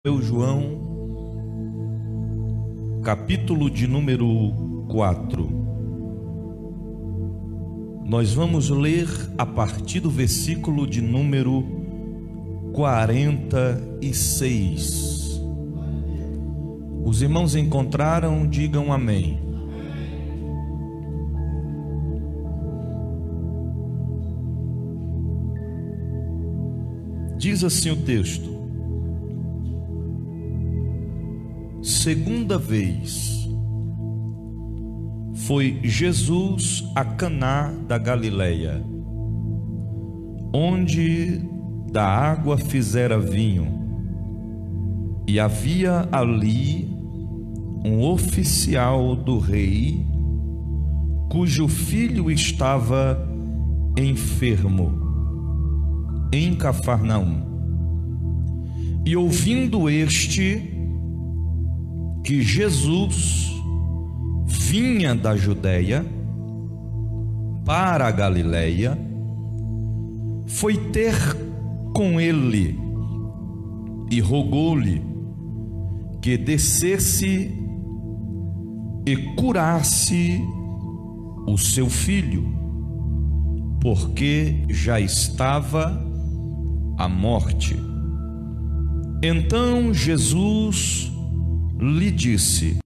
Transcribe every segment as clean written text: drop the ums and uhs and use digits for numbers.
João, capítulo de número 4. Nós vamos ler a partir do versículo de número 46. Os irmãos encontraram? Digam amém. Diz assim o texto: segunda vez foi Jesus a Caná da Galileia, onde da água fizera vinho, e havia ali um oficial do rei, cujo filho estava enfermo, em Cafarnaum. E ouvindo este que Jesus vinha da Judeia para a Galileia, foi ter com ele e rogou-lhe que descesse e curasse o seu filho, porque já estava à morte. Então Jesus lhe disse: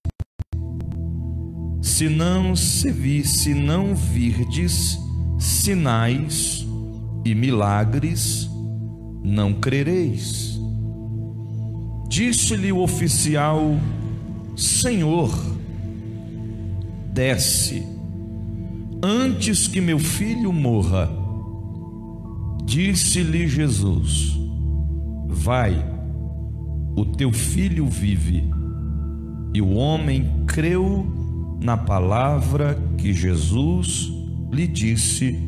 se não virdes sinais e milagres, não crereis. Disse-lhe o oficial: Senhor, desce, antes que meu filho morra. Disse-lhe Jesus: vai, o teu filho vive. E o homem creu na palavra que Jesus lhe disse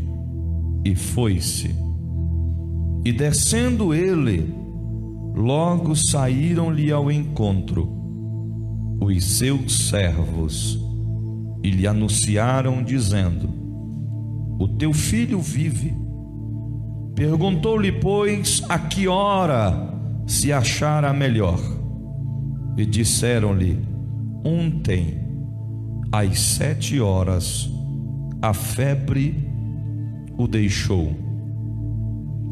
e foi-se. E descendo ele, logo saíram-lhe ao encontro os seus servos e lhe anunciaram, dizendo: o teu filho vive. Perguntou-lhe, pois, a que hora se achara melhor. E disseram-lhe: ontem, às 7 horas, a febre o deixou.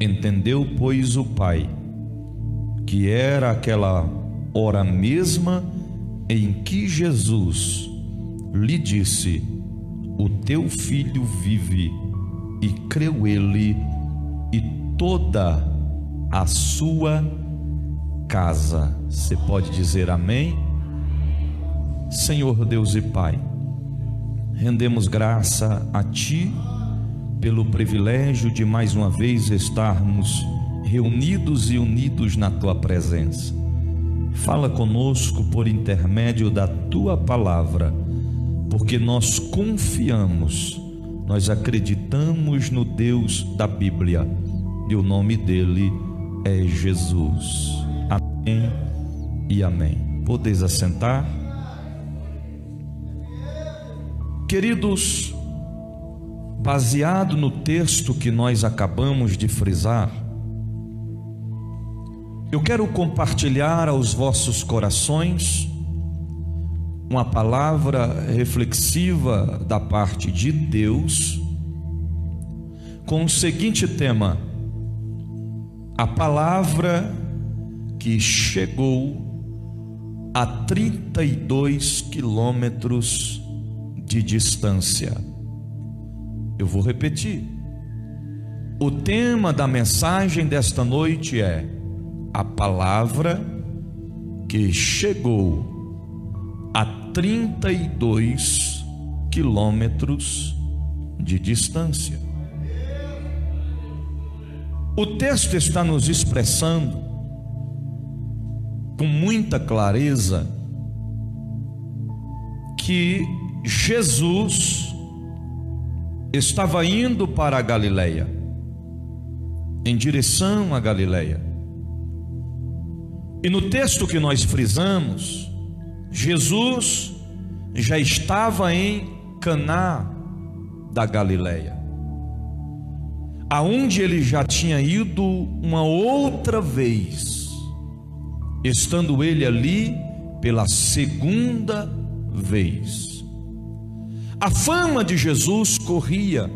Entendeu, pois, o pai que era aquela hora mesma em que Jesus lhe disse: o teu filho vive, e creu ele e toda a sua casa. Você pode dizer amém? Senhor Deus e Pai, rendemos graça a Ti pelo privilégio de mais uma vez estarmos reunidos e unidos na Tua presença. Fala conosco por intermédio da Tua palavra, porque nós confiamos, nós acreditamos no Deus da Bíblia, e o nome dele é Jesus. Amém e amém. Podeis assentar. Queridos, baseado no texto que nós acabamos de frisar, eu quero compartilhar aos vossos corações uma palavra reflexiva da parte de Deus, com o seguinte tema: a palavra que chegou a 32 quilômetros de distância. Eu vou repetir. O tema da mensagem desta noite é a palavra que chegou a 32 quilômetros de distância. O texto está nos expressando com muita clareza que Jesus estava indo para a Galileia, em direção à Galileia. E no texto que nós frisamos, Jesus já estava em Caná da Galileia, aonde ele já tinha ido uma outra vez. estando ele ali pela segunda vez. A fama de Jesus corria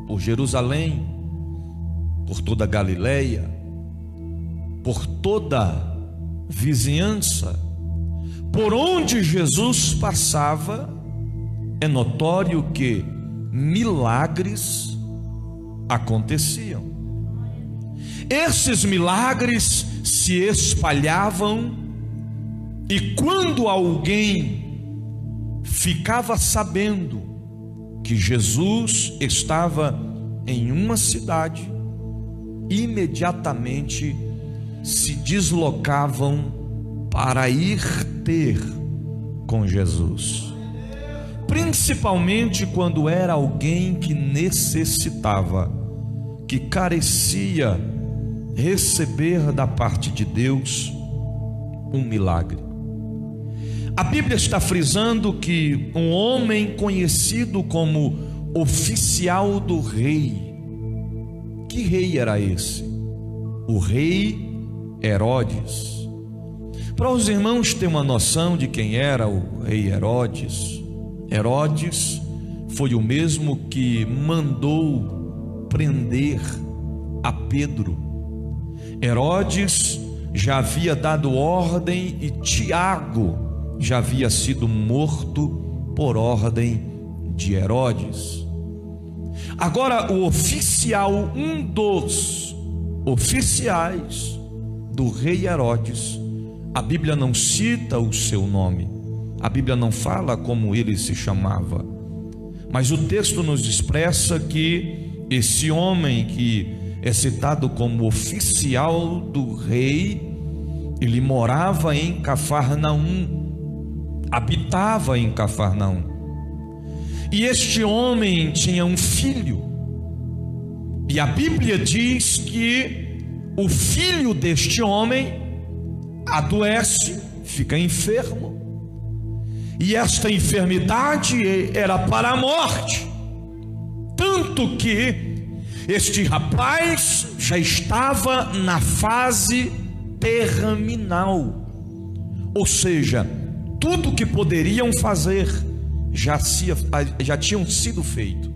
por Jerusalém, por toda a Galileia, por toda a vizinhança. Por onde Jesus passava, é notório que milagres aconteciam. Esses milagres se espalhavam, e quando alguém ficava sabendo que Jesus estava em uma cidade, imediatamente se deslocavam para ir ter com Jesus, principalmente quando era alguém que necessitava, que carecia receber da parte de Deus um milagre. A Bíblia está frisando que um homem conhecido como oficial do rei. Que rei era esse? O rei Herodes. Para os irmãos terem uma noção de quem era o rei Herodes, Herodes foi o mesmo que mandou prender a Pedro. Herodes já havia dado ordem e Tiago já havia sido morto por ordem de Herodes. Agora o oficial, um dos oficiais do rei Herodes, a Bíblia não cita o seu nome, a Bíblia não fala como ele se chamava, mas o texto nos expressa que esse homem que é citado como oficial do rei, ele morava em Cafarnaum, habitava em Cafarnaum, e este homem tinha um filho, e a Bíblia diz que o filho deste homem adoece, fica enfermo, e esta enfermidade era para a morte, tanto que este rapaz já estava na fase terminal, ou seja, tudo que poderiam fazer já tinham sido feito,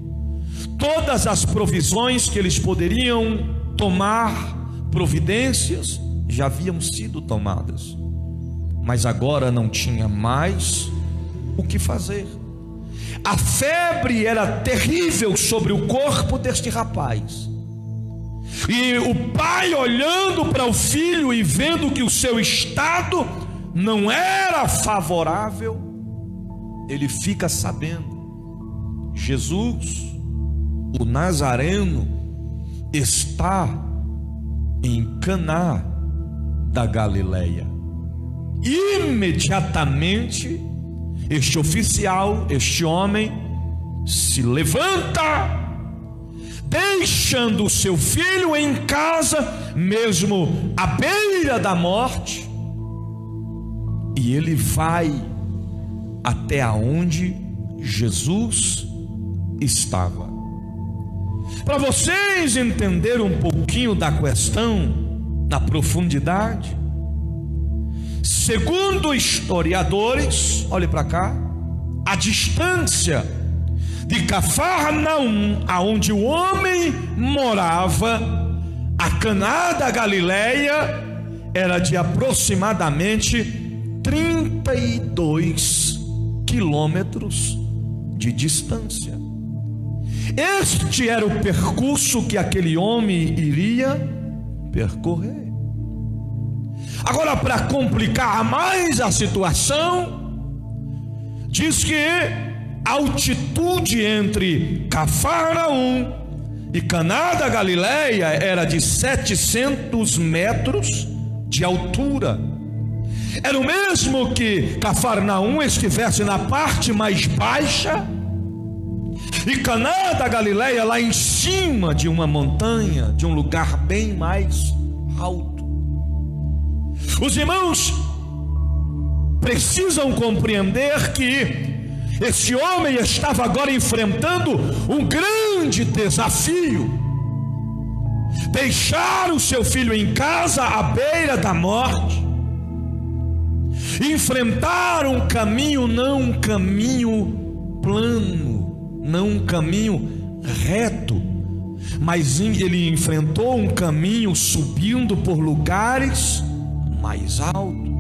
todas as provisões que eles poderiam tomar, providências, já haviam sido tomadas, mas agora não tinha mais o que fazer. A febre era terrível sobre o corpo deste rapaz, e o pai, olhando para o filho e vendo que o seu estado não era favorável, ele fica sabendo: Jesus, o Nazareno, está em Caná da Galileia. Imediatamente este oficial, este homem, se levanta, deixando o seu filho em casa, mesmo à beira da morte, e ele vai até aonde Jesus estava. Para vocês entenderem um pouquinho da questão na profundidade, segundo historiadores, olhe para cá, a distância de Cafarnaum, aonde o homem morava, a Caná da Galileia, era de aproximadamente 32 quilômetros de distância. Este era o percurso que aquele homem iria percorrer. Agora, para complicar mais a situação, diz que a altitude entre Cafarnaum e Caná da Galileia era de 700 metros de altura. Era o mesmo que Cafarnaum estivesse na parte mais baixa e Caná da Galileia lá em cima de uma montanha, de um lugar bem mais alto. Os irmãos precisam compreender que esse homem estava agora enfrentando um grande desafio: deixar o seu filho em casa à beira da morte, enfrentar um caminho, não um caminho plano, não um caminho reto, mas ele enfrentou um caminho subindo por lugares mais altos.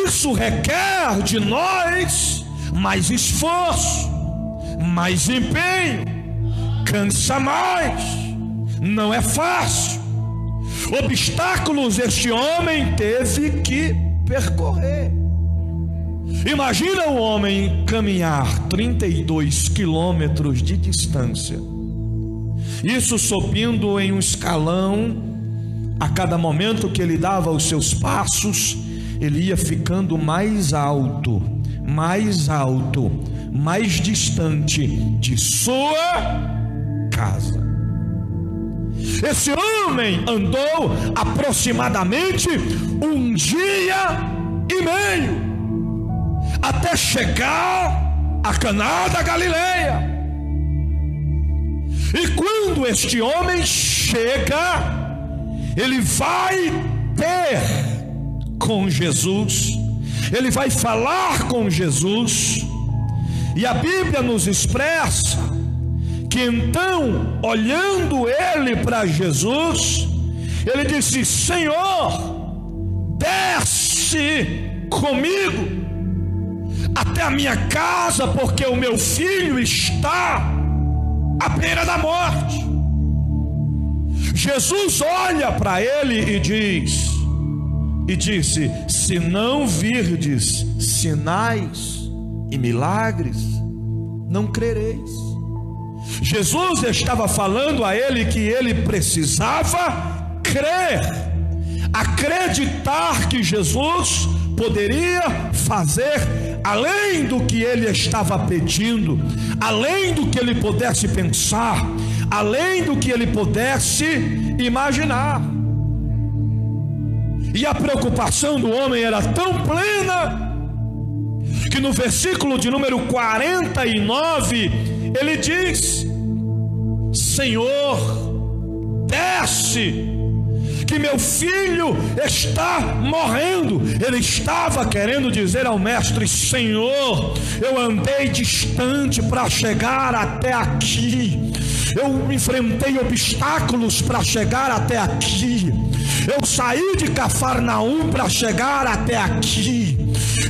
Isso requer de nós mais esforço, mais empenho, cansa mais, não é fácil. Obstáculos este homem teve que percorrer. Imagina o homem caminhar 32 quilômetros de distância, isso subindo em um escalão. A cada momento que ele dava os seus passos, ele ia ficando mais alto, mais alto, mais distante de sua casa. Esse homem andou aproximadamente um dia e meio até chegar a Caná da Galileia. E quando este homem chega, ele vai ter com Jesus, ele vai falar com Jesus, e a Bíblia nos expressa que então, olhando ele para Jesus, ele disse: Senhor, desce comigo até a minha casa, porque o meu filho está à beira da morte. Jesus olha para ele e disse: se não virdes sinais e milagres, não crereis. Jesus estava falando a ele que ele precisava crer, acreditar que Jesus poderia fazer além do que ele estava pedindo, além do que ele pudesse pensar, além do que ele pudesse imaginar. E a preocupação do homem era tão plena que no versículo de número 49 ele diz: Senhor, desce, que meu filho está morrendo. Ele estava querendo dizer ao mestre: Senhor, eu andei distante para chegar até aqui, eu enfrentei obstáculos para chegar até aqui, eu saí de Cafarnaum para chegar até aqui,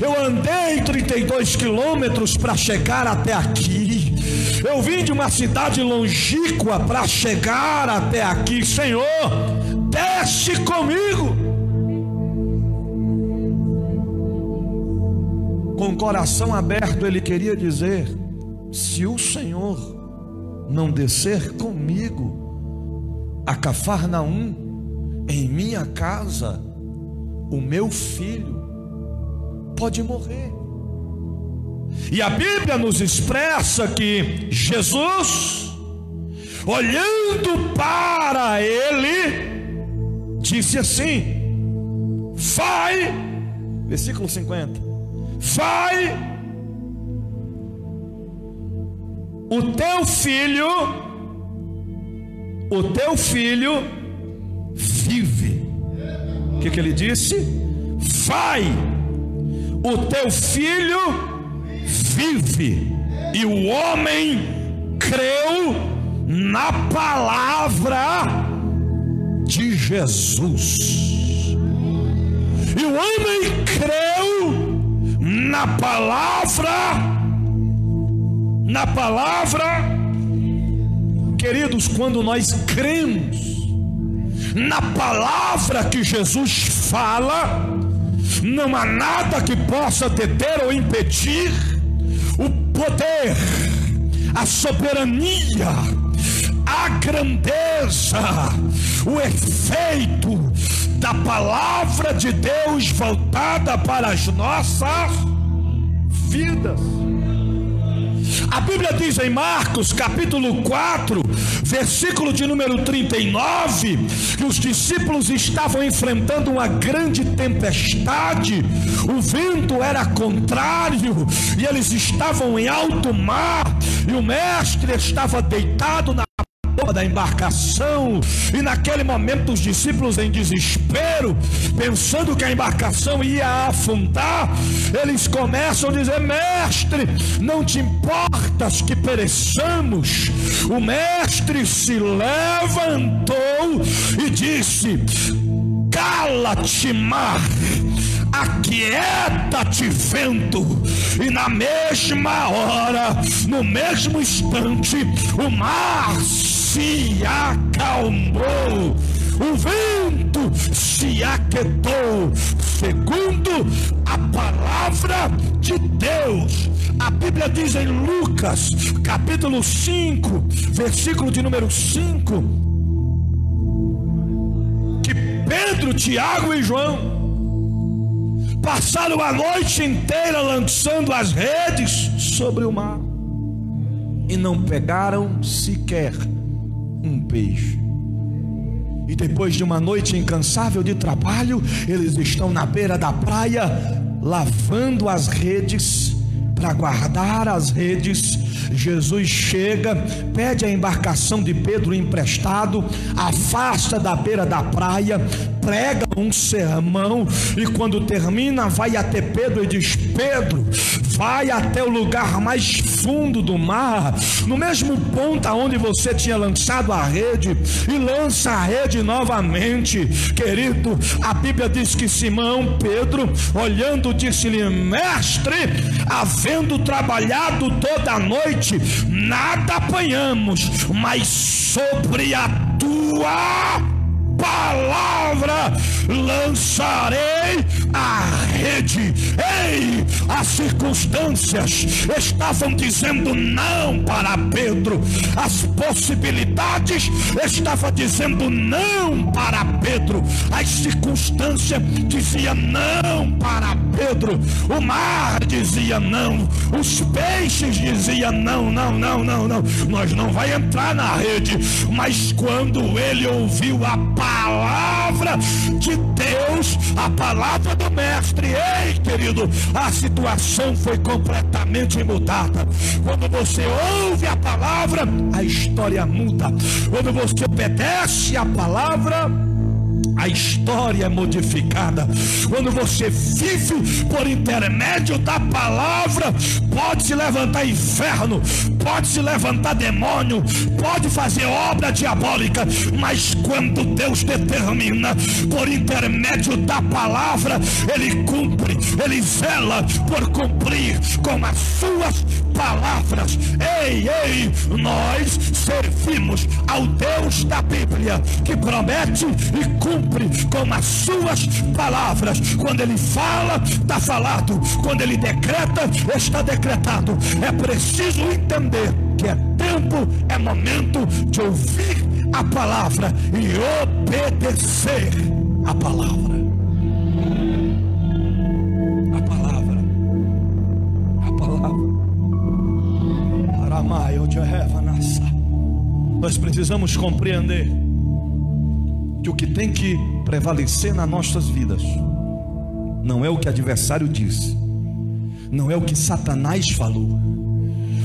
eu andei 32 quilômetros para chegar até aqui, eu vim de uma cidade longínqua para chegar até aqui. Senhor, desce comigo. Com o coração aberto, ele queria dizer: se o Senhor não descer comigo a Cafarnaum, em minha casa, o meu filho pode morrer. E a Bíblia nos expressa que Jesus, olhando para ele, disse assim: vai, versículo 50, vai, o teu filho vive. O que ele disse? Vai, o teu filho vive. E o homem creu na palavra de Jesus. E o homem creu na palavra. Queridos, quando nós cremos na palavra que Jesus fala, não há nada que possa deter ou impedir o poder, a soberania, a grandeza, o efeito da palavra de Deus voltada para as nossas vidas. A Bíblia diz em Marcos capítulo 4, versículo de número 39, que os discípulos estavam enfrentando uma grande tempestade, o vento era contrário e eles estavam em alto mar, e o mestre estava deitado na popa da embarcação, e naquele momento os discípulos, em desespero, pensando que a embarcação ia afundar, eles começam a dizer: mestre, não te importas que pereçamos? O mestre se levantou e disse: cala-te, mar, aquieta-te, vento. E na mesma hora, no mesmo instante, o mar se acalmou, o vento se aquietou, segundo a palavra de Deus. A Bíblia diz em Lucas, capítulo 5, versículo de número 5, que Pedro, Tiago e João passaram a noite inteira lançando as redes sobre o mar e não pegaram sequer um peixe. E depois de uma noite incansável de trabalho, eles estão na beira da praia lavando as redes, para guardar as redes. Jesus chega, pede a embarcação de Pedro emprestado, afasta da beira da praia, prega um sermão, e quando termina vai até Pedro e diz: Pedro, vai até o lugar mais fundo do mar, no mesmo ponto aonde você tinha lançado a rede, e lança a rede novamente. Querido, a Bíblia diz que Simão Pedro, olhando, disse-lhe: mestre, havendo trabalhado toda a noite, nada apanhamos, mas sobre a tua palavra lançarei a rede. Ei, as circunstâncias estavam dizendo não para Pedro, as possibilidades estavam dizendo não para Pedro, as circunstâncias diziam não para Pedro, o mar dizia não, os peixes diziam não, nós não vai entrar na rede. Mas quando ele ouviu a palavra de Deus, a palavra do mestre, ei, querido, a situação foi completamente mudada. Quando você ouve a palavra, a história muda. Quando você obedece a palavra, a história é modificada. Quando você vive por intermédio da palavra, pode se levantar inferno, pode se levantar demônio, pode fazer obra diabólica, mas quando Deus determina por intermédio da palavra, Ele cumpre, Ele zela por cumprir com as suas palavras. Ei, nós servimos ao Deus da Bíblia, que promete e cumpre com as suas palavras. Quando Ele fala, está falado. Quando Ele decreta, está decretado. É preciso entender que é tempo, é momento de ouvir a palavra e obedecer a palavra. A palavra. A palavra. Nós precisamos compreender que o que tem que prevalecer nas nossas vidas não é o que o adversário disse, não é o que Satanás falou.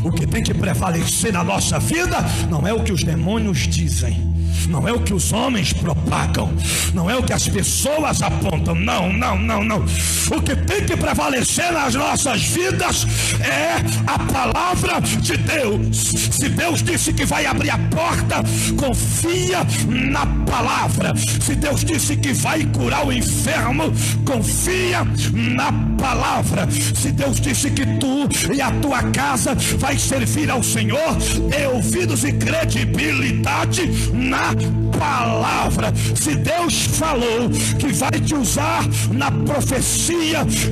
O que tem que prevalecer na nossa vida não é o que os demônios dizem, não é o que os homens propagam, não é o que as pessoas apontam. Não. O que tem que prevalecer nas nossas vidas é a palavra de Deus. Se Deus disse que vai abrir a porta, confia na palavra. Se Deus disse que vai curar o enfermo, confia na palavra. Se Deus disse que tu e a tua casa vai servir ao Senhor, dê ouvidos e credibilidade na palavra. Se Deus falou que vai te usar na profecia,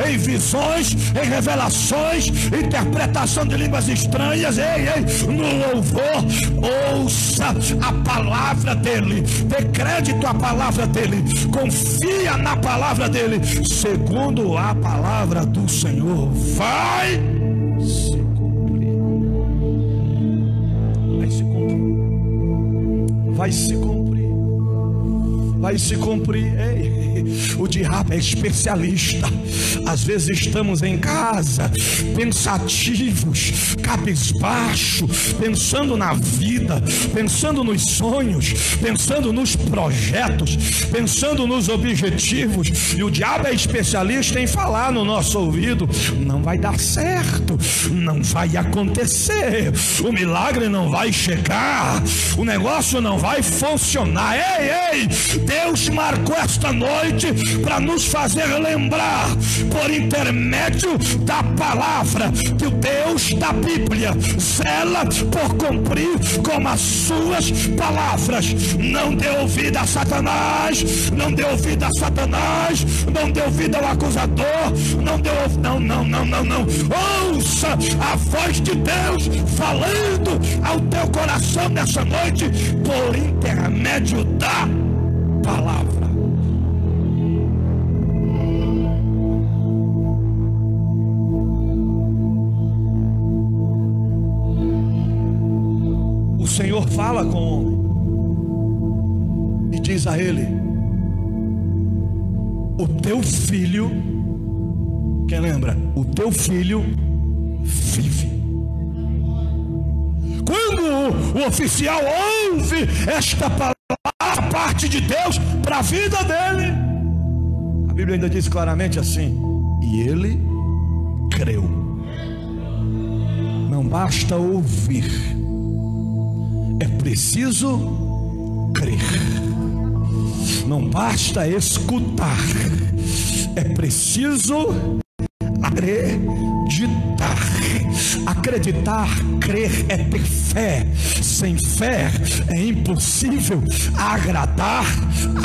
em visões, em revelações, interpretação de línguas estranhas, no louvor, ouça a palavra dele, dê crédito à palavra dele, confia na palavra dele, segundo a palavra do Senhor vai se cumprir. Vai se cumprir. Vai se cumprir. Ei, O diabo é especialista. Às vezes estamos em casa, pensativos, cabisbaixo, pensando na vida, pensando nos sonhos, pensando nos projetos, pensando nos objetivos, e o diabo é especialista em falar no nosso ouvido: não vai dar certo, não vai acontecer, o milagre não vai chegar, o negócio não vai funcionar. Ei, Deus marcou esta noite para nos fazer lembrar, por intermédio da palavra, que o Deus da Bíblia zela por cumprir com as suas palavras. Não dê ouvido a Satanás, não dê ouvido a Satanás, não dê ouvido ao acusador, não dê ouvido, não. Ouça a voz de Deus falando ao teu coração nessa noite, por intermédio da palavra. O Senhor fala com o homem e diz a ele: o teu filho, quem lembra? O teu filho vive. Quando o oficial ouve esta palavra da parte de Deus para a vida dele, a Bíblia ainda diz claramente assim: e ele creu. Não basta ouvir, é preciso crer. Não basta escutar, é preciso acreditar. Acreditar, crer é ter fé. Sem fé é impossível agradar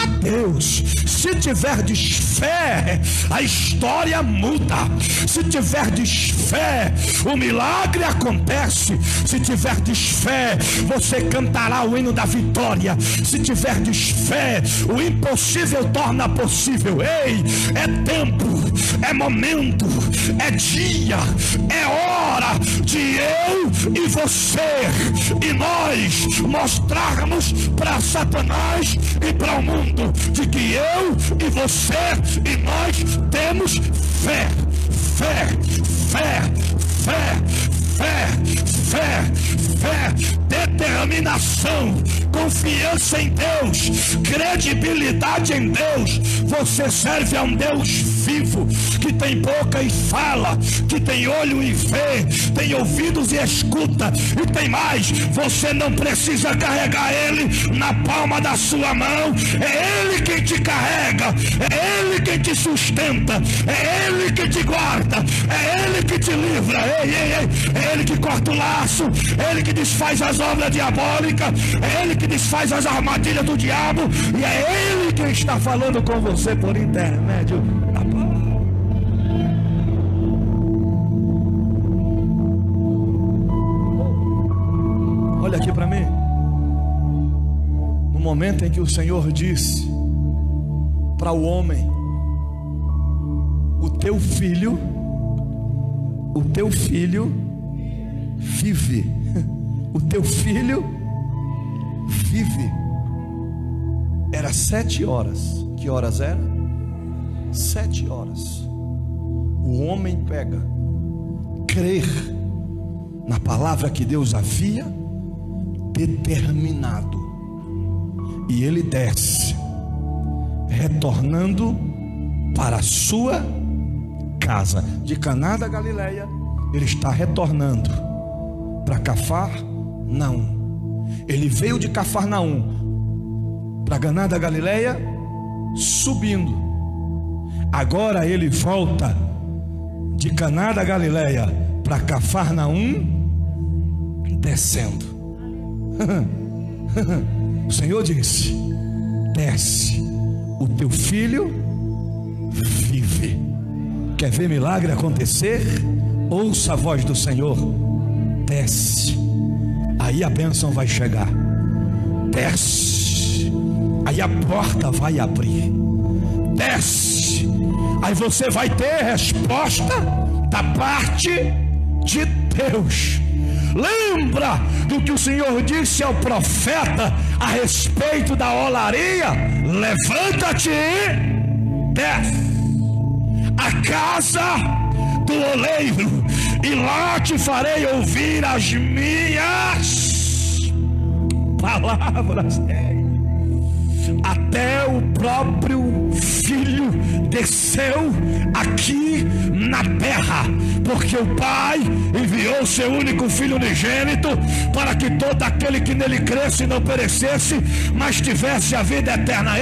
a Deus. Se tiverdes fé, a história muda. Se tiverdes fé, o milagre acontece. Se tiverdes fé, você cantará o hino da vitória. Se tiverdes fé, o impossível torna possível. Ei, é tempo, é momento, é dia, é hora de eu e você e nós mostrarmos para Satanás e para o mundo de que eu e você e nós temos fé, fé, fé, fé, fé, fé, fé, determinação, confiança em Deus, credibilidade em Deus. Você serve a um Deus vivo, que tem boca e fala, que tem olho e vê, tem ouvidos e escuta, e tem mais: você não precisa carregar Ele na palma da sua mão. É Ele quem te carrega, é Ele quem te sustenta, é Ele que te guarda, é Ele que te livra. É Ele que corta o laço, é Ele que desfaz as obras diabólicas, é Ele que desfaz as armadilhas do diabo, e é Ele quem está falando com você por intermédio da palavra. Olha aqui para mim. No momento em que o Senhor disse para o homem: o teu filho vive. O teu filho vive. Era 7 horas. Que horas era? 7 horas. O homem pega, crer na palavra que Deus havia determinado, e ele desce, retornando para a sua casa de Caná da Galileia. Ele está retornando para Cafarnaum. Ele veio de Cafarnaum para Caná da Galileia subindo. Agora ele volta de Caná da Galileia para Cafarnaum descendo. O Senhor disse: desce, o teu filho vive. Quer ver milagre acontecer? Ouça a voz do Senhor: desce, aí a bênção vai chegar. Desce, aí a porta vai abrir. Desce, aí você vai ter resposta da parte de Deus. Lembra do que o Senhor disse ao profeta a respeito da olaria? Levanta-te desce à casa do oleiro, e lá te farei ouvir as minhas palavras. Até o próprio Filho desceu aqui na terra, porque o Pai enviou seu único Filho unigênito, para que todo aquele que nele cresce não perecesse, mas tivesse a vida eterna.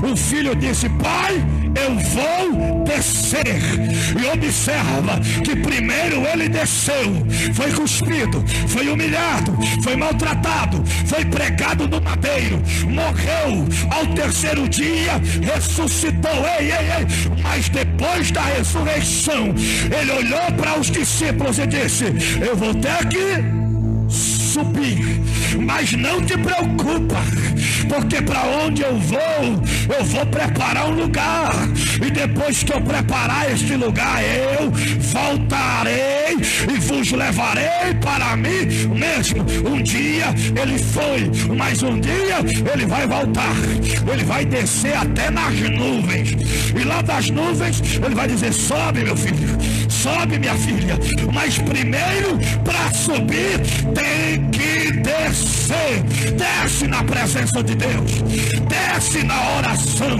O Filho disse: Pai, eu vou descer. E observa que primeiro ele desceu, foi cuspido, foi humilhado, foi maltratado, foi pregado no madeiro, morreu, ao terceiro dia ressuscitou. Mas depois da ressurreição, ele olhou para os discípulos e disse: eu vou ter que subir, mas não te preocupa, porque para onde eu vou preparar um lugar, e depois que eu preparar este lugar, eu voltarei e vos levarei para mim mesmo. Um dia ele foi, mas um dia ele vai voltar, ele vai descer até nas nuvens, e lá das nuvens ele vai dizer: sobe, meu filho, sobe, minha filha. Mas primeiro, para subir, tem que descer. Desce na presença de Deus, desce na oração,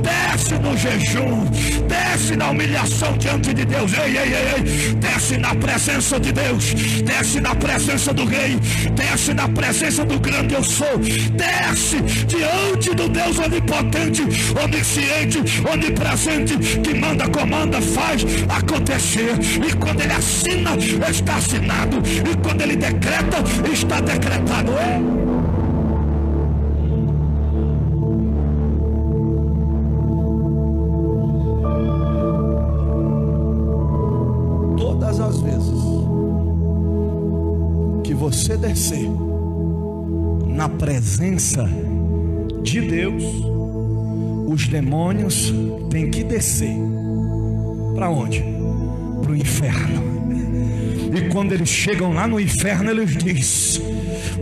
desce no jejum, desce na humilhação diante de Deus. Desce na presença de Deus, desce na presença do Rei, desce na presença do grande eu sou, desce diante do Deus onipotente, onisciente, onipresente, que manda, comanda, faz acontecer. E quando ele assina, está assinado, e quando ele decreta, está decretado. Todas as vezes que você descer na presença de Deus, os demônios têm que descer. Para onde? Para o inferno. E quando eles chegam lá no inferno, eles dizem: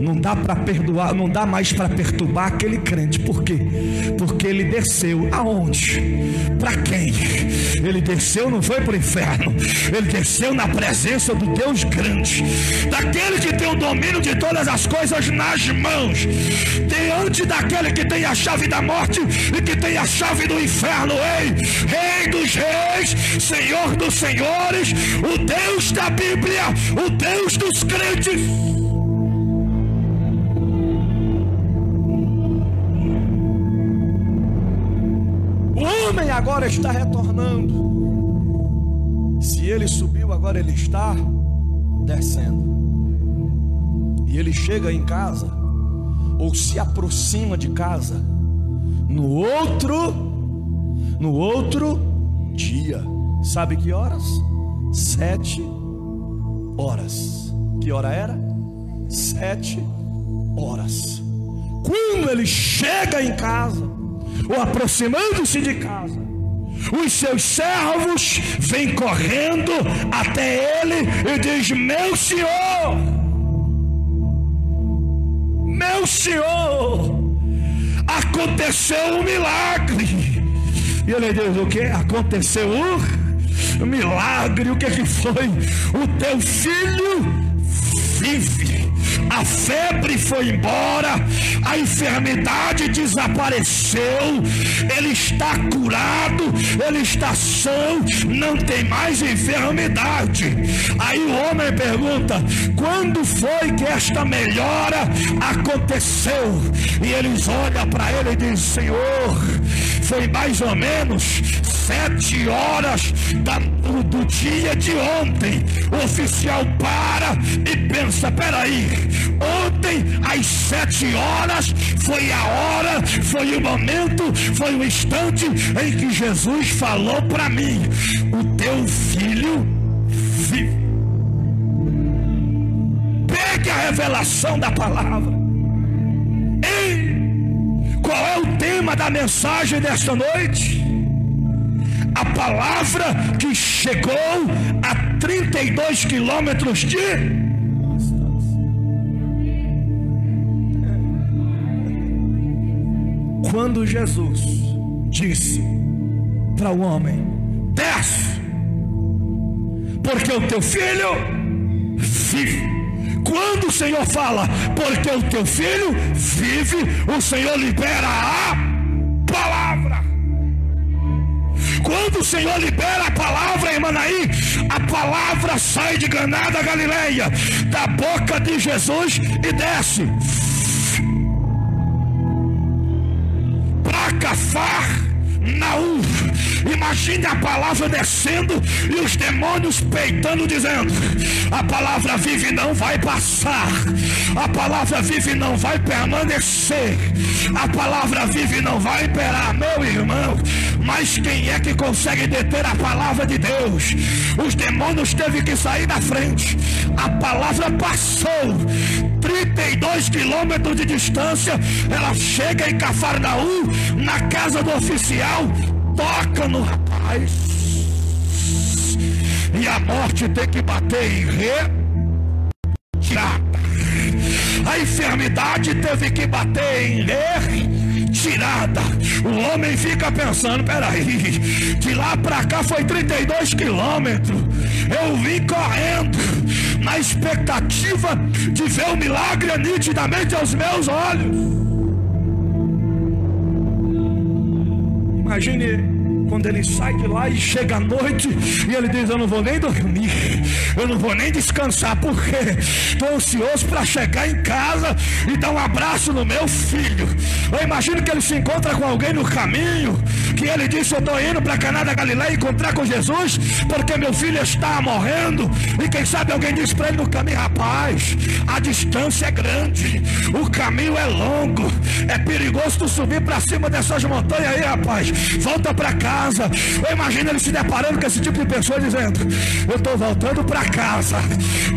não dá para perdoar, não dá mais para perturbar aquele crente. Por quê? Porque ele desceu aonde? Para quem? Ele desceu, não foi para o inferno, ele desceu na presença do Deus grande, daquele que tem o domínio de todas as coisas nas mãos, diante daquele que tem a chave da morte e que tem a chave do inferno. Rei dos reis, Senhor dos senhores, o Deus da Bíblia, o Deus dos crentes. O homem agora está retornando. Se ele subiu, agora ele está descendo. E ele chega em casa, ou se aproxima de casa, no outro dia. Sabe que horas? 7 horas. Que hora era? 7 horas. Quando ele chega em casa, ou aproximando-se de casa, os seus servos vêm correndo até ele e diz: meu senhor, aconteceu um milagre. E ele diz: o que? Aconteceu um milagre. O que foi? O teu filho vive. A febre foi embora, a enfermidade desapareceu, ele está curado, ele está são, não tem mais enfermidade. Aí o homem pergunta: quando foi que esta melhora aconteceu? E eles olham para ele e dizem: Senhor, foi mais ou menos 7 horas do dia de ontem. O oficial para e pensa: peraí, ontem às 7 horas foi a hora, foi o momento, foi o instante em que Jesus falou para mim: o teu filho vive. Pegue a revelação da palavra. Qual é o tema da mensagem desta noite? A palavra que chegou a 32 quilômetros de quando Jesus disse: para o homem: desce, porque o teu filho vive. Quando o Senhor fala porque o teu filho vive, o Senhor libera a palavra. Quando o Senhor libera a palavra em Manaim, a palavra sai de Caná da Galileia, da boca de Jesus, e desce para Cafarnaum. Imagine a palavra descendo e os demônios peitando, dizendo: a palavra vive e não vai passar, a palavra vive e não vai permanecer, a palavra vive e não vai imperar. Meu irmão, mas quem é que consegue deter a palavra de Deus? Os demônios teve que sair da frente. A palavra passou 32 quilômetros de distância. Ela chega em Cafarnaum, na casa do oficial, toca no rapaz, e a morte tem que bater em retirada. A enfermidade teve que bater em retirada. O homem fica pensando: peraí, de lá para cá foi 32 quilômetros. Eu vim correndo na expectativa de ver o milagre nitidamente aos meus olhos. Imagine quando ele sai de lá e chega à noite e ele diz: eu não vou nem dormir, eu não vou nem descansar, porque estou ansioso para chegar em casa e dar um abraço no meu filho. Eu imagino que ele se encontra com alguém no caminho, que ele disse: eu estou indo para Caná da Galileia encontrar com Jesus, porque meu filho está morrendo. E quem sabe alguém diz para ele no caminho: rapaz, a distância é grande, o caminho é longo, é perigoso tu subir para cima dessas montanhas aí, rapaz, volta para casa. Eu imagino ele se deparando com esse tipo de pessoa, dizendo: eu estou voltando para casa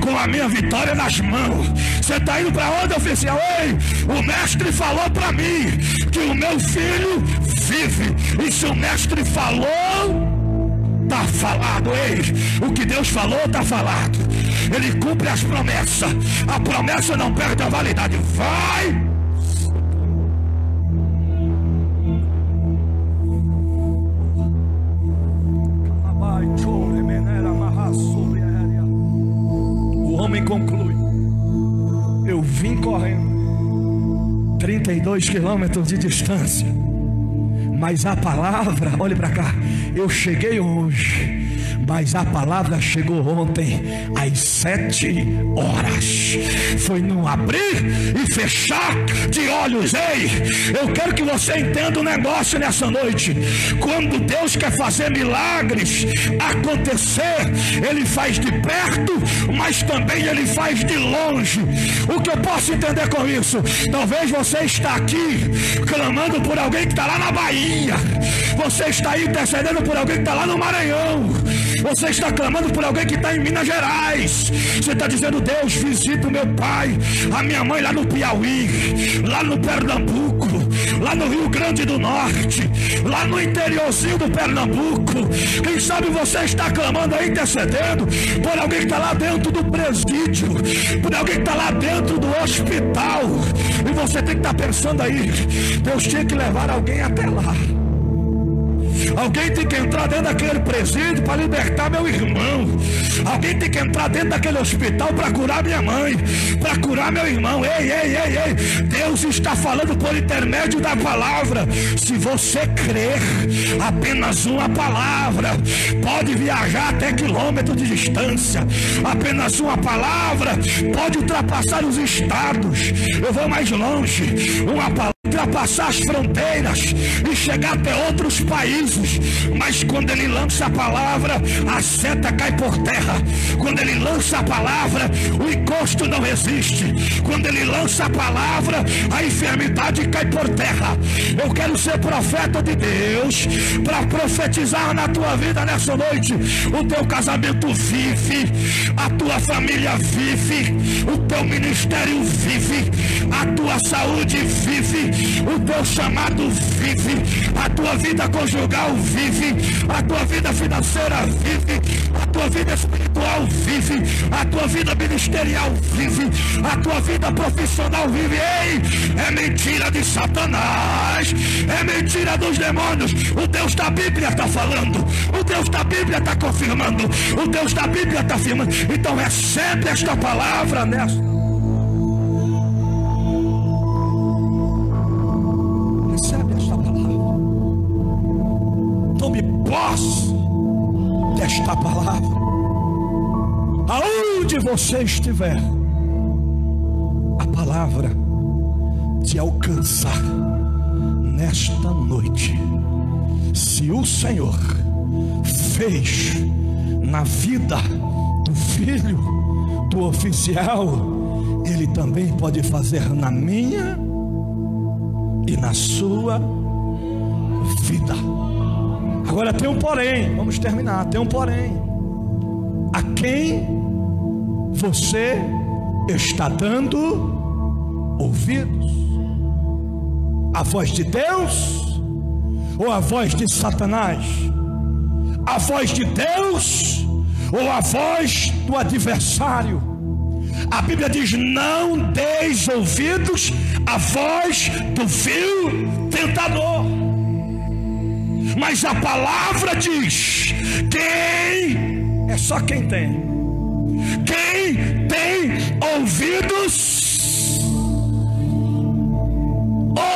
com a minha vitória nas mãos. Você está indo para onde, oficial? Ei, o mestre falou para mim que o meu filho vive, e se o mestre falou, está falado. Ei, o que Deus falou está falado. Ele cumpre as promessas, a promessa não perde a validade. Vai! O homem conclui: eu vim correndo 32 quilômetros de distância, mas a palavra, olhe para cá, eu cheguei hoje, mas a palavra chegou ontem às 7 horas. Foi num abrir e fechar de olhos. Ei, eu quero que você entenda um negócio nessa noite. Quando Deus quer fazer milagres acontecer, Ele faz de perto, mas também Ele faz de longe. O que eu posso entender com isso? Talvez você está aqui clamando por alguém que está lá na Bahia, você está aí intercedendo por alguém que está lá no Maranhão, você está clamando por alguém que está em Minas Gerais. Você está dizendo: Deus, visita o meu pai, a minha mãe lá no Piauí, lá no Pernambuco, lá no Rio Grande do Norte, lá no interiorzinho do Pernambuco. Quem sabe você está clamando aí, intercedendo por alguém que está lá dentro do presídio, por alguém que está lá dentro do hospital, e você tem que estar pensando aí: Deus tinha que levar alguém até lá. Alguém tem que entrar dentro daquele presídio para libertar meu irmão. Alguém tem que entrar dentro daquele hospital para curar minha mãe, para curar meu irmão. Ei, ei, ei, ei. Deus está falando por intermédio da palavra. Se você crer, apenas uma palavra pode viajar até quilômetros de distância. Apenas uma palavra pode ultrapassar os estados. Eu vou mais longe. Uma palavra ultrapassar as fronteiras e chegar até outros países. Mas quando Ele lança a palavra, a seta cai por terra. Quando Ele lança a palavra, o encosto não resiste. Quando Ele lança a palavra, a enfermidade cai por terra. Eu quero ser profeta de Deus para profetizar na tua vida nessa noite. O teu casamento vive, a tua família vive, o teu ministério vive, a tua saúde vive, O Deus chamado vive. A tua vida conjugal vive. A tua vida financeira vive. A tua vida espiritual vive. A tua vida ministerial vive. A tua vida profissional vive. Ei, é mentira de Satanás. É mentira dos demônios. O Deus da Bíblia está falando. O Deus da Bíblia está confirmando. O Deus da Bíblia está afirmando. Então recebe esta palavra nesta. Recebe esta palavra. Tome posse desta palavra. Aonde você estiver, a palavra te alcançar nesta noite. Se o Senhor fez na vida do filho do oficial, Ele também pode fazer na minha e na sua vida. Agora tem um porém, vamos terminar. Tem um porém. A quem você está dando ouvidos? A voz de Deus ou a voz de Satanás? A voz de Deus ou a voz do adversário? A Bíblia diz: não deis ouvidos à voz do vil tentador. Mas a palavra diz: quem é só quem tem. Quem tem ouvidos,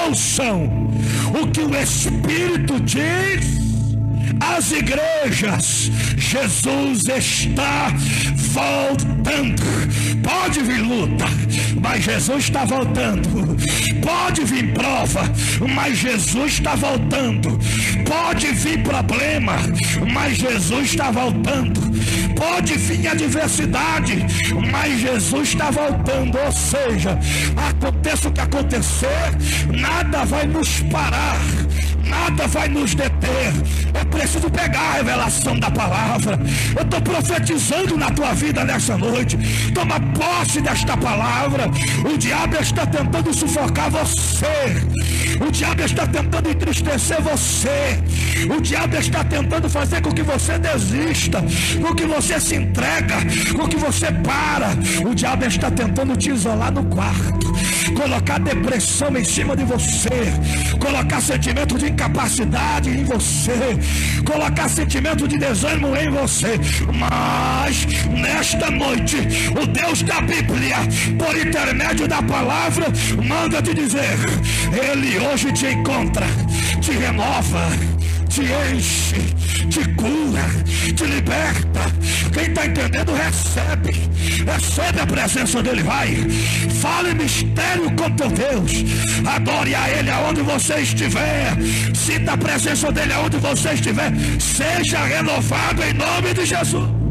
ouçam o que o Espírito diz às igrejas. Jesus está voltando. Pode vir luta, mas Jesus está voltando. Pode vir prova, mas Jesus está voltando. Pode vir problema, mas Jesus está voltando. Pode vir adversidade, mas Jesus está voltando. Ou seja, aconteça o que acontecer, nada vai nos parar, nada vai nos deter. É preciso pegar a revelação da palavra. Eu estou profetizando na tua vida nessa noite. Toma posse desta palavra. O diabo está tentando sufocar você. O diabo está tentando entristecer você. O diabo está tentando fazer com que você desista, com que você se entrega, com que você para. O diabo está tentando te isolar no quarto, colocar depressão em cima de você, colocar sentimento de incapacidade em você, colocar sentimento de desânimo em você. Mas nesta noite, o Deus da Bíblia, por intermédio da palavra, manda te dizer: Ele hoje te encontra, te renova, te enche, te cura, te liberta. Quem está entendendo, recebe a presença dele. Vai, fale mistério com teu Deus, adore a Ele aonde você estiver, sinta a presença dele aonde você estiver. Seja renovado em nome de Jesus.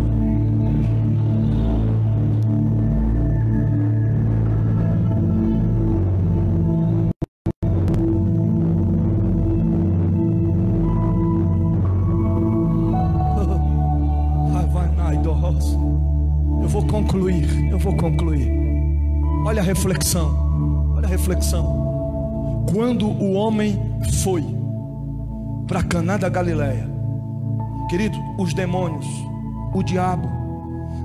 Eu vou concluir. Olha a reflexão. Olha a reflexão. Quando o homem foi para Caná da Galileia, querido, os demônios, o diabo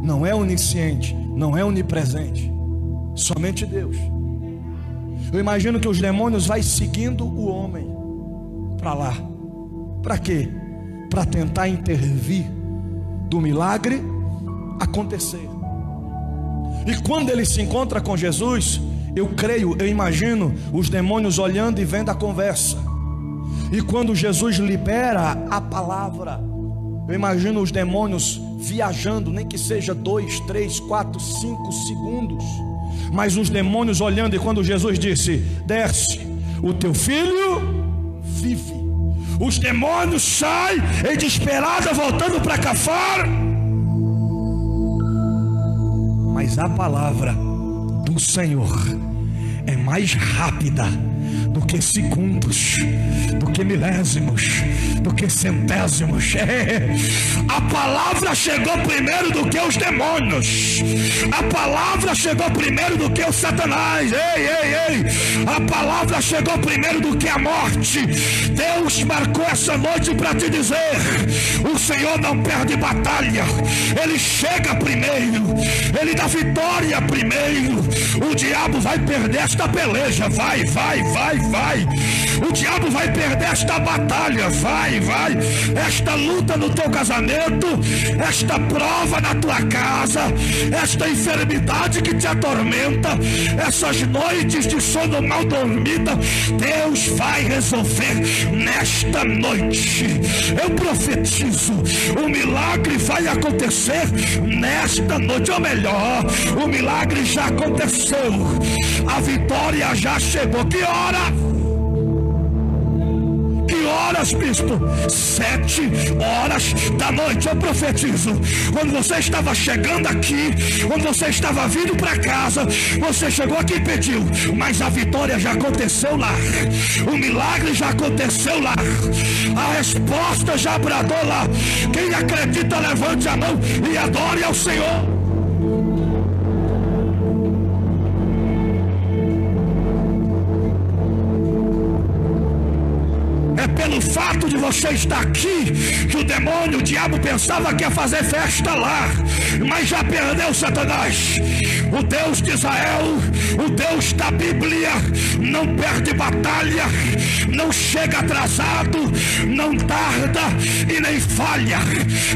não é onisciente, não é onipresente, somente Deus. Eu imagino que os demônios vai seguindo o homem para lá. Para quê? Para tentar intervir do milagre acontecer. E quando ele se encontra com Jesus, eu imagino os demônios olhando e vendo a conversa. E quando Jesus libera a palavra, eu imagino os demônios viajando, nem que seja 2, 3, 4, 5 segundos, mas os demônios olhando. E quando Jesus disse: desce, o teu filho vive, os demônios saem em desesperada, voltando para Cafar. Mas a palavra do Senhor é mais rápida do que segundos, do que milésimos, do que centésimos. A palavra chegou primeiro do que os demônios. A palavra chegou primeiro do que o Satanás. A palavra chegou primeiro do que a morte. Deus marcou essa noite para te dizer: o Senhor não perde batalha. Ele chega primeiro, Ele dá vitória primeiro. O diabo vai perder esta peleja. Vai. O diabo vai perder esta batalha. Vai. Esta luta no teu casamento, esta prova na tua casa, esta enfermidade que te atormenta, essas noites de sono mal dormida, Deus vai resolver nesta noite. Eu profetizo: o milagre vai acontecer nesta noite. Ou melhor, o milagre já aconteceu, a vitória já chegou. Que hora? Que horas, bispo? 7 horas da noite. Eu profetizo: quando você estava chegando aqui, quando você estava vindo para casa, você chegou aqui e pediu, mas a vitória já aconteceu lá, o milagre já aconteceu lá, a resposta já bradou lá. Quem acredita, levante a mão e adore ao Senhor. Pelo fato de você estar aqui, que o demônio, o diabo pensava que ia fazer festa lá, mas já perdeu, Satanás. O Deus de Israel, o Deus da Bíblia, não perde batalha, não chega atrasado, não tarda e nem falha.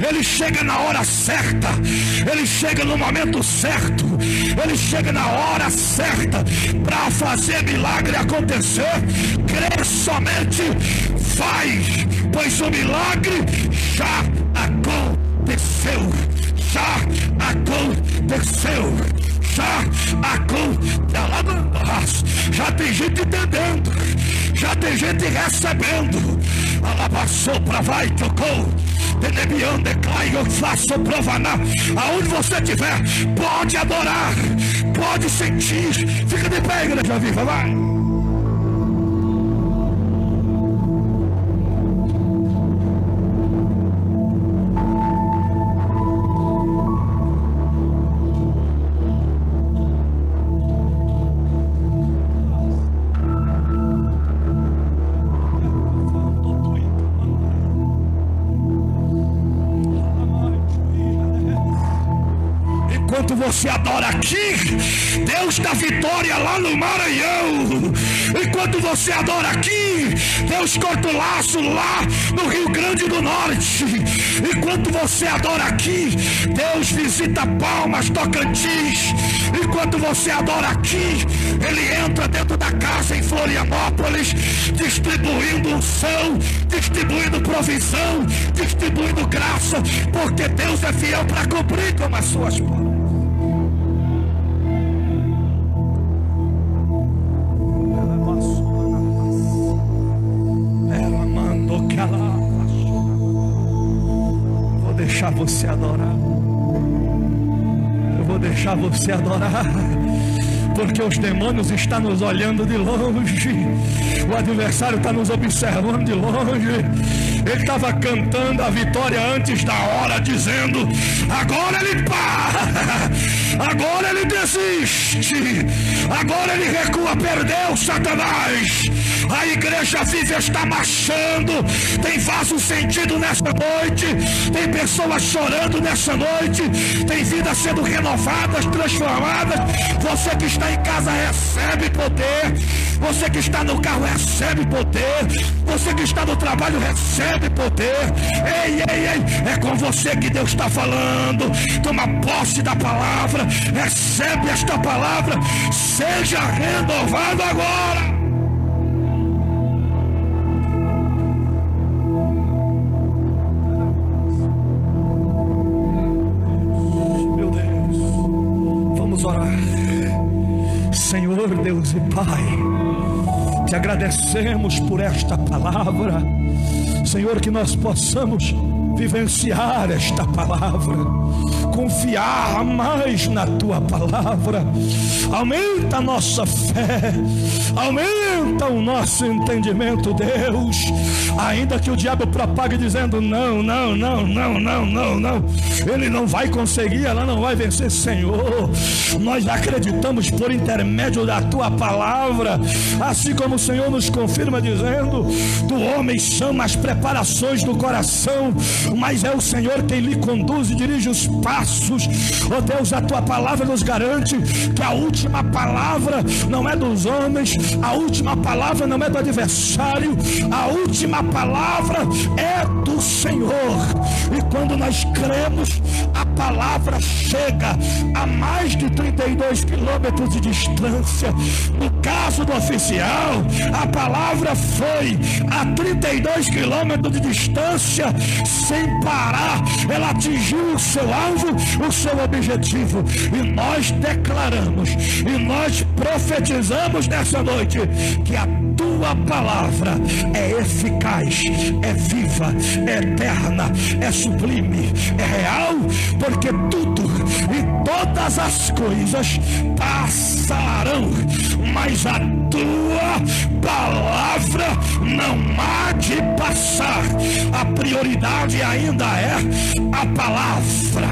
Ele chega na hora certa, ele chega no momento certo, ele chega na hora certa para fazer milagre acontecer. Crê somente. Vai, pois o milagre já aconteceu. Já aconteceu. Já aconteceu. Já tem gente entendendo, já tem gente recebendo. Alabaçou pra vai, tocou. Tenebião, declai, eu faço provanar. Aonde você estiver, pode adorar, pode sentir. Fica de pé, igreja viva, vai. Você adora aqui, Deus dá vitória lá no Maranhão. Enquanto você adora aqui, Deus corta o laço lá no Rio Grande do Norte. Enquanto você adora aqui, Deus visita Palmas, Tocantins. Enquanto você adora aqui, Ele entra dentro da casa em Florianópolis, distribuindo unção, distribuindo provisão, distribuindo graça, porque Deus é fiel para cumprir com as suas palavras. Você adorar, eu vou deixar você adorar, porque os demônios estão nos olhando de longe, o adversário está nos observando de longe. Ele estava cantando a vitória antes da hora, dizendo: agora ele para, agora ele desiste, agora ele recua. Perdeu, Satanás. A igreja viva está marchando. Tem vaso sentido nessa noite, tem pessoas chorando nessa noite, tem vidas sendo renovadas, transformadas. Você que está em casa, recebe poder. Você que está no carro, recebe poder. Você que está no trabalho, recebe poder. Ei, é com você que Deus está falando. Toma posse da palavra, recebe esta palavra, seja renovado agora. Meu Deus, vamos orar. Senhor Deus e Pai, te agradecemos por esta palavra, Senhor, que nós possamos vivenciar esta palavra. confiar mais na tua palavra. Aumenta a nossa fé, aumenta o nosso entendimento, Deus. Ainda que o diabo propague dizendo não, não, não, não, não, não, não, ele não vai conseguir, ela não vai vencer, Senhor. Nós acreditamos por intermédio da tua palavra, assim como o Senhor nos confirma dizendo: do homem são as preparações do coração, mas é o Senhor quem lhe conduz e dirige os passos. Oh Deus, a tua palavra nos garante que a última palavra não é dos homens, a última palavra não é do adversário, a última palavra é do Senhor. E quando nós cremos, a palavra chega a mais de 32 quilômetros de distância. No caso do oficial, a palavra foi a 32 quilômetros de distância, sem parar. Ela atingiu o seu alvo, o seu objetivo. E nós declaramos, e nós profetizamos nessa noite, que a tua palavra é eficaz, é viva, é eterna, é sublime, é real, porque tudo e todas as coisas passarão, mas a tua palavra não há de passar. A prioridade ainda é a palavra,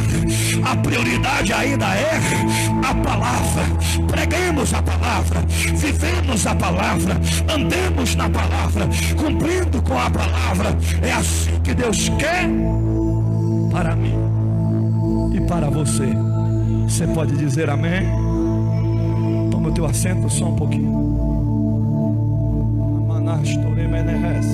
a prioridade ainda é a palavra. Preguemos a palavra, vivemos a palavra, andemos na palavra, cumprindo com a palavra. É assim que Deus quer para mim e para você. Você pode dizer amém? Toma o teu assento só um pouquinho. Amanastorei meneres.